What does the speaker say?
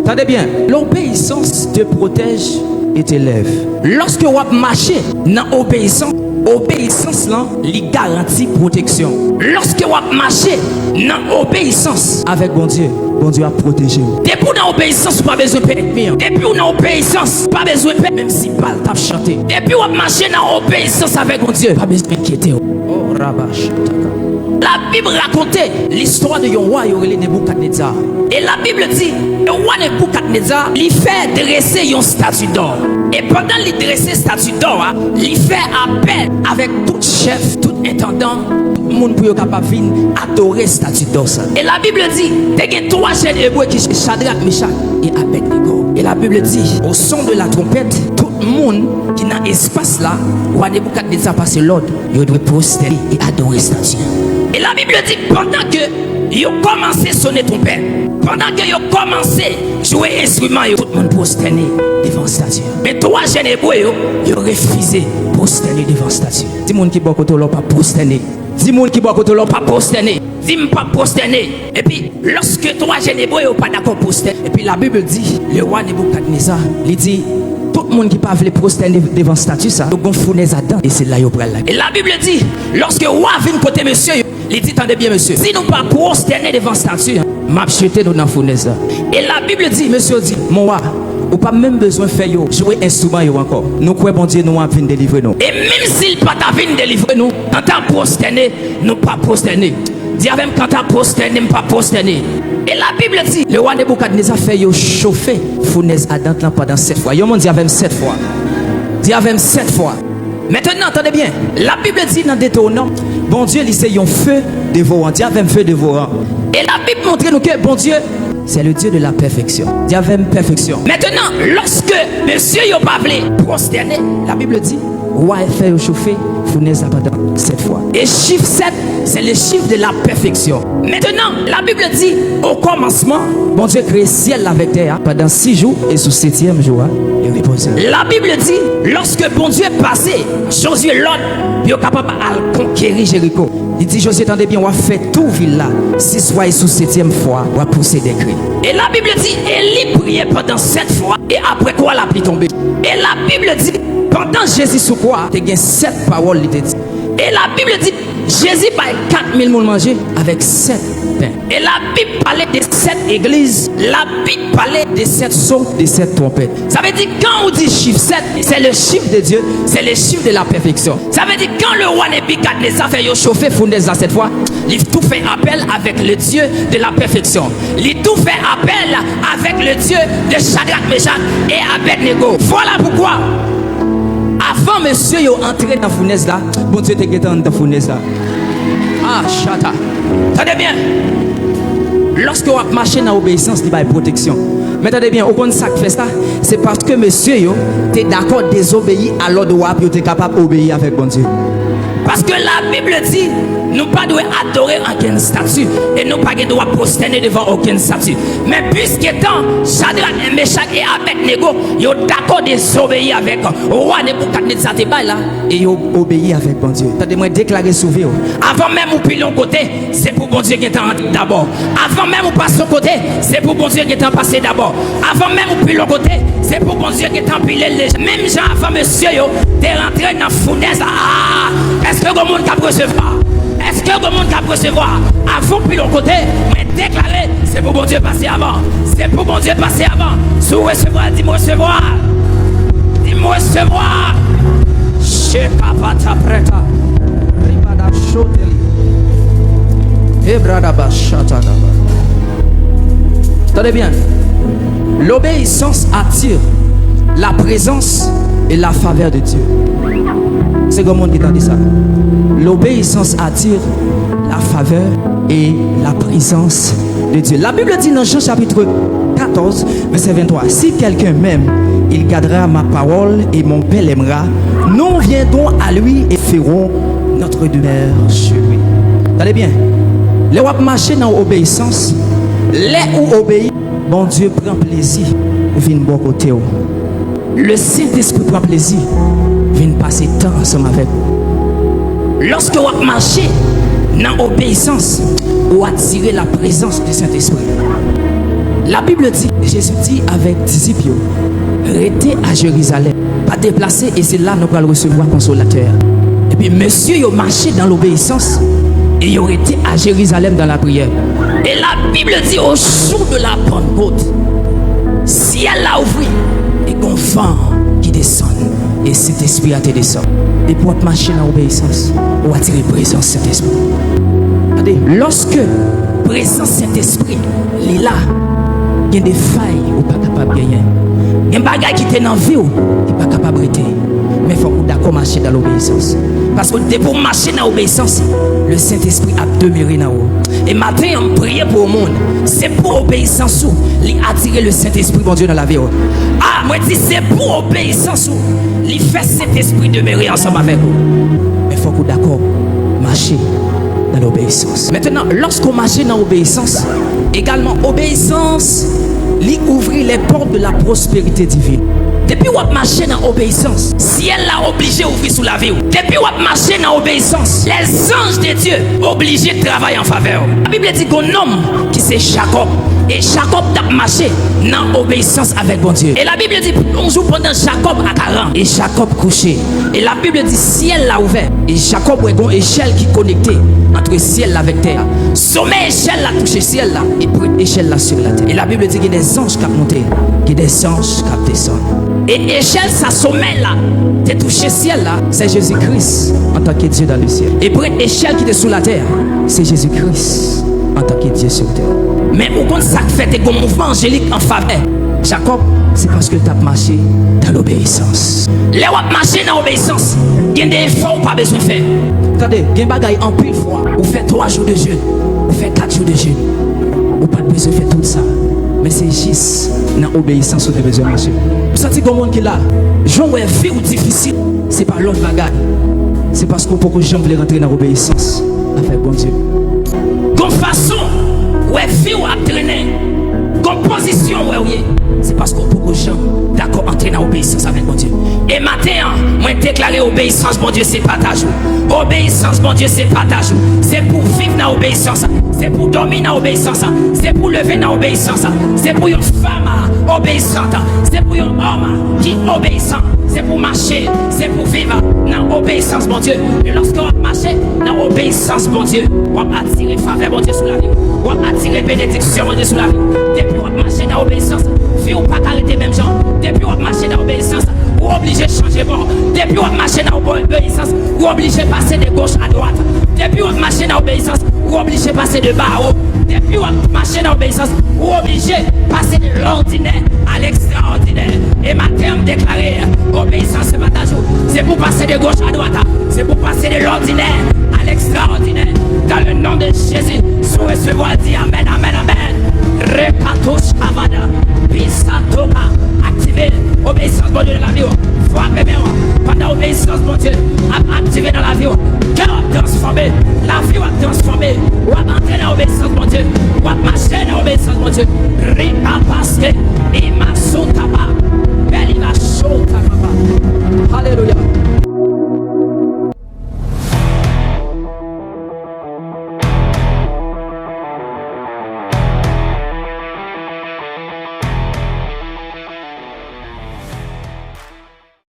Attendez bien, l'obéissance te protège et t'élève. Lorsque vous marchez dans l'obéissance, obéissance là, lui garantit protection. Lorsque vous marchez dans l'obéissance avec bon Dieu a protégé. Depuis dans l'obéissance, pas besoin de paix. Depuis dans l'obéissance, pas besoin de paix. Même si balle tape chanter. Depuis vous marchez dans l'obéissance avec bon Dieu, pas besoin d'inquiéter. Oh Rabash. La Bible racontait l'histoire de roi Nebuchadnezzar. Et la Bible dit, le roi Nebuchadnezzar, il fait dresser un statue d'or. Et pendant qu'il dressait statue d'or, il fait appel avec tout chef, tout intendant, tout le monde pour capable venir adorer statue d'or. Et la Bible dit, il y a 3 chaînes hébreux qui sont Shadrach, Meshach et Abednego. Et la Bible dit, au son de la trompette, tout le monde qui est dans l'espace là, roi Nebuchadnezzar passe l'ordre, il doit prosterner et adorer statue. Et la Bible dit, pendant que ils ont commencé à sonner trompette, pendant qu'ils ont commencé à jouer instrument, tout le monde prosterné devant la statue. Mais 3 jeunes hébreux, ils ont refusé de prosterner devant la statue. Dis monde qui boit côté l'on pas prosterner. Dis monde qui boit côté l'on pas prosterner. Dis-moi pas prosterner. Et puis, lorsque 3 jeunes hébreux n'ont pas d'accord prosterner, et puis la Bible dit, le roi Nebuchadnezzar, il dit, tout le monde qui ne veut pas prosterner devant la statue, ça, ils ont fournaise à dents. Et c'est là qu'ils prennent la. Et la Bible dit, lorsque le roi vient côté monsieur, il dit, attendez bien, monsieur, si nous ne pas prosterner devant la statue, m'a jeté nous dans la fournaise. Et la Bible dit, monsieur dit, mon roi, ou pas même besoin de faire jouer instrument encore. Nous croyons bon Dieu nous a venir délivrer nous. Et même s'il pas ta venir délivrer nous, quand tu prosterné, nous pas prosterner. Dis même quand tu prosterné, nous pas prosterner. Et la Bible dit, le roi Nebuchadnezzar fait chauffer fournaise à dents pendant 7 fois. Yo mon dit avec 7 fois. Dis avec 7 fois. Maintenant, entendez bien, la Bible dit dans Deutéronome, bon Dieu, il c'est un feu dévorant. Dis avec un feu dévorant. Et la Bible montre nous que bon Dieu, c'est le Dieu de la perfection. Dis avec perfection. Maintenant, lorsque monsieur n'a pas voulu prosterner, la Bible dit, roi fait chauffer fournaise pendant 7 fois. Et chiffre 7, c'est le chiffre de la perfection. Maintenant, la Bible dit, au commencement, bon Dieu crée ciel avec terre pendant 6 jours et sous 7e jour, il repose. La Bible dit, lorsque bon Dieu est passé, Josué l'autre, il est capable de conquérir Jéricho. Il dit, Josué, attendez bien, on va faire tout ville là. 6 fois et sous 7e fois, on va pousser des cris. Et la Bible dit, Élie priait pendant 7 fois et après quoi la pluie tombée. Et la Bible dit, pendant Jésus sous quoi, il y a 7 paroles. Et la Bible dit, Jésus a 4000 personnes manger avec 7 pains. Et la Bible parlait de 7 églises. La Bible parlait de 7 sons, de 7 trompettes. Ça veut dire quand on dit chiffre 7, c'est le chiffre de Dieu, c'est le chiffre de la perfection. Ça veut dire quand le roi Nebuchadnezzar fait chauffer fournaise cette fois, il tout fait appel avec le Dieu de la perfection. Il tout fait appel avec le Dieu de Shadrach, Meshach et Abednego. Voilà pourquoi. Avant monsieur yo entré dans la fournaise là, bon Dieu était dans la fournaise là. Ah, chata. Attendez bien. Lorsque vous marchez dans l'obéissance, il y a une protection. Mais attendez bien, au contraire, ça fait ça, c'est parce que monsieur yo est d'accord de désobéir à l'ordre où vous êtes capable d'obéir avec bon Dieu. Parce que la Bible dit, nous ne devons pas adorer aucune statue et nous ne devons pas prosterner devant aucune statue. Mais puisque tant Shadrach, Meshach et Abednego, ils sont d'accord de désobéir avec le roi Nebuchadnezzar là et ils ont obéi avec bon Dieu. Attendez-moi déclarer sauvé. Avant même ou puis l'autre côté, c'est pour bon Dieu qui est entré d'abord. Avant même ou passe au côté, c'est pour bon Dieu qui est passé d'abord. Avant même ou puis l'autre côté, c'est pour bon Dieu qui est empilé les. Même gens avant monsieur yo, t'es rentré dans la fournaise. Ah, est-ce que le monde peut recevoir? Est-ce que le monde peut recevoir? Avant puis l'autre côté, mais déclaré, c'est pour bon Dieu passer avant. C'est pour bon Dieu passer avant. Si vous recevez, dis-moi recevoir. Dis-moi recevoir. Chez papa ta preta. Ribada choteli. Ebrada bachata. Tenez bien. L'obéissance attire la présence et la faveur de Dieu. C'est comme on dit ça. L'obéissance attire la faveur et la présence de Dieu. La Bible dit dans Jean chapitre 14, verset 23, si quelqu'un m'aime, il gardera ma parole et mon Père l'aimera. Nous viendrons à lui et ferons notre demeure chez lui. Allez bien. Les wap marcher dans l'obéissance, les ou obéir, bon Dieu prend plaisir, vient bon côté. Le Saint-Esprit prend plaisir, vient passer temps ensemble avec vous. Lorsque vous marchez dans l'obéissance, vous attirez la présence du Saint-Esprit. La Bible dit, Jésus dit avec disciples, restez à Jérusalem, pas déplacer, et c'est là que nous allons recevoir consolateur. Et puis monsieur, il a marché dans l'obéissance et il a été à Jérusalem dans la prière. Et la Bible dit au jour de la Pentecôte, ciel a ouvert et qu'on vent qui descend et cet esprit a été descendu. Et pour marcher dans l'obéissance, on va attirer présence Saint-Esprit. Regardez, lorsque présence Saint-Esprit est là, il y a des failles ou pas capable de gagner. Il y a des bagages qui sont dans la vie ou pas capable de rester. Mais il faut que d'accord marcher dans l'obéissance. Parce que pour marcher dans l'obéissance, le Saint-Esprit a demeuré dans vous. Et matin, on prie pour le monde. C'est pour l'obéissance où il attirer le Saint-Esprit, mon Dieu, dans la vie. Ah, moi je dis c'est pour l'obéissance où il fait cet esprit demeurer ensemble avec vous. Mais il faut que d'accord marcher dans l'obéissance. Maintenant, lorsqu'on marche dans l'obéissance, également, obéissance, il ouvre les portes de la prospérité divine. Depuis qu'on marche dans l'obéissance, si elle l'a obligé d'ouvrir sous la vie. Depuis qu'on marche dans l'obéissance, les anges de Dieu obligés de travailler en faveur. La Bible dit qu'un homme qui c'est Jacob. Et Jacob a marché dans l'obéissance avec bon Dieu. Et la Bible dit, un jour pendant Jacob à 40, et Jacob couché. Et la Bible dit, ciel l'a ouvert. Et Jacob a une échelle qui connectait entre ciel avec terre. Sommet échelle l'a touché ciel là, et puis échelle là sur la terre. Et la Bible dit qu'il y a des anges qui ont monté, qu'il y a des anges qui descendent. Et échelle, sa sommet là, t'es touché ciel là, c'est Jésus-Christ en tant que Dieu dans le ciel. Et pour échelle qui est sous la terre, c'est Jésus-Christ en tant que Dieu sur terre. Mais au compte ça fait des mouvements angéliques en faveur. Jacob, c'est parce que tu as marché dans l'obéissance. Les gens marché dans l'obéissance, il y a des efforts pas besoin de faire. Attendez, il y a des bagailles en pile fois. Vous faites 3 jours de jeûne, vous faites 4 jours de jeûne. Vous pas besoin de faire tout ça. Mais c'est juste dans l'obéissance que vous avez besoin de marcher. Vous sentez comme monde qui est là, j'en ai vie ou difficile, c'est pas l'autre bagaille. C'est parce qu'on peut que j'en voulais rentrer dans l'obéissance avec bon Dieu. Comme façon, ouais, vie ou à traîner, comme position, ouais, c'est parce qu'on peut que j'en d'accord entrer dans l'obéissance avec mon Dieu. Et maintenant, moi déclarer obéissance, mon Dieu, c'est pas ta joue. Obéissance, mon Dieu, c'est pas ta joue. C'est pour vivre dans l'obéissance. C'est pour dormir dans l'obéissance. C'est pour lever dans l'obéissance. C'est pour une femme obéissante. C'est pour un homme qui est obéissant. C'est pour marcher. C'est pour vivre dans l'obéissance, mon Dieu. Et lorsqu'on marche dans l'obéissance, mon Dieu, on va attirer faveur, mon Dieu, sur la vie. On va attirer bénédiction, mon Dieu, sur la vie. Depuis on marche dans l'obéissance, vie ou pas arrêter même gens. Depuis on marche dans l'obéissance, ou obligé de changer bord. Depuis on marche dans l'obéissance, ou obligé de passer de gauche à droite. Depuis on marche dans l'obéissance, ou obligé de passer de bas à haut. Depuis on marche dans l'obéissance, ou obligé de passer de l'ordinaire à l'extraordinaire. Et ma terme déclaré, obéissance c'est pas ta joue. C'est pour passer de gauche à droite. C'est pour passer de l'ordinaire à l'extraordinaire. Dans le nom de Jésus, sous recevoir, dit amen, amen, amen. Repatouche avada, pisatoka, activé, obéissance, mon Dieu, dans la vie. Foi, bébé, pendant obéissance, mon Dieu, activé dans la vie. Cœur transformé, la vie va transformer. On va entrer dans l'obéissance, mon Dieu. On va marcher dans l'obéissance, mon Dieu. Ripa paske, ima sota